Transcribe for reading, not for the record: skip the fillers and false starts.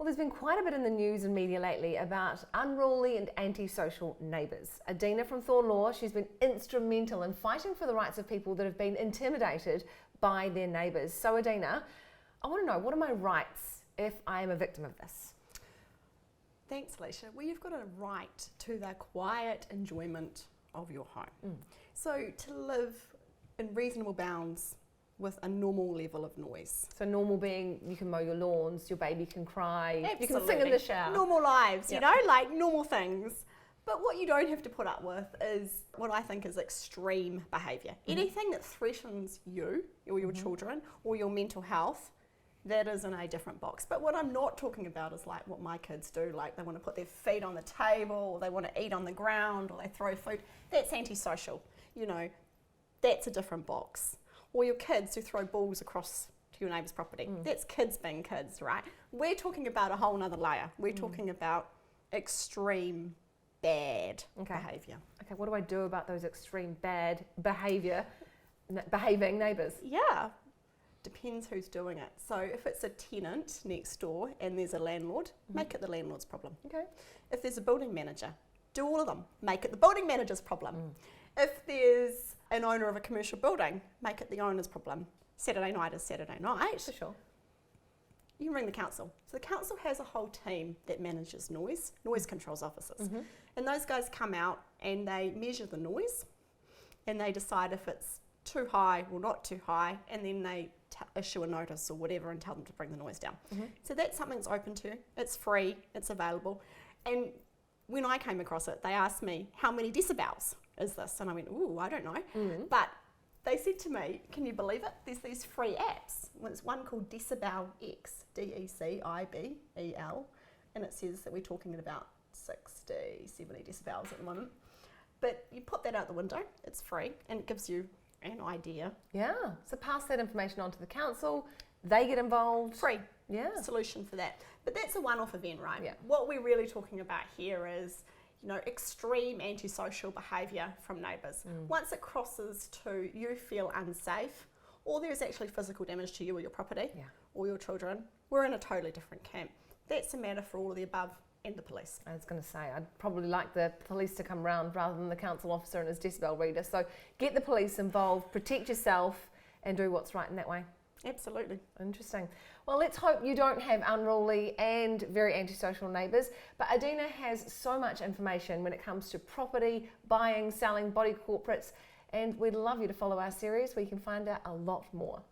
Well, there's been quite a bit in the news and media lately about unruly and antisocial neighbours. Adina from Thorn Law, she's been instrumental in fighting for the rights of people that have been intimidated by their neighbours. So Adina, I want to know, what are my rights if I am a victim of this? Thanks, Aleysha. Well, you've got a right to the quiet enjoyment of your home. So to live in reasonable bounds with a normal level of noise. So normal being, you can mow your lawns, your baby can cry, Absolutely. you can sing in the shower. Normal lives, you know, like normal things. But what you don't have to put up with is what I think is extreme behaviour. Anything that threatens you or your children or your mental health, that is in a different box. But what I'm not talking about is like what my kids do, like they want to put their feet on the table or they want to eat on the ground or they throw food. That's antisocial, you know, that's a different box. Or your kids who throw balls across to your neighbour's property. That's kids being kids, right? We're talking about a whole nother layer. We're talking about extreme bad behaviour. Okay, what do I do about those extreme bad behaving neighbours? Yeah, depends who's doing it. So if it's a tenant next door and there's a landlord, make it the landlord's problem. Okay. If there's a building manager, do all of them. Make it the building manager's problem. If there's an owner of a commercial building, make it the owner's problem. Saturday night is Saturday night. For sure. You can ring the council. So the council has a whole team that manages noise controls officers. And those guys come out and they measure the noise and they decide if it's too high or not too high, and then they issue a notice or whatever and tell them to bring the noise down. So that's something that's open to. It's free, it's available. And when I came across it, they asked me, how many decibels is this? And I went, ooh, I don't know. But they said to me, can you believe it? There's these free apps. There's one called Decibel X, D-E-C-I-B-E-L, and it says that we're talking at about 60, 70 decibels at the moment. But you put that out the window, it's free, and it gives you an idea. Yeah, so pass that information on to the council, they get involved. Free. Yeah. Solution for that. But that's a one-off event, right? Yeah. What we're really talking about here is, you know, extreme antisocial behaviour from neighbours. Once it crosses to you feel unsafe, or there's actually physical damage to you or your property, or your children, we're in a totally different camp. That's a matter for all of the above and the police. I was going to say, I'd probably like the police to come round rather than the council officer and his decibel reader. So get the police involved, protect yourself, and do what's right in that way. Absolutely. Interesting. Well, let's hope you don't have unruly and very antisocial neighbours. But Adina has so much information when it comes to property, buying, selling, body corporates, and we'd love you to follow our series where you can find out a lot more.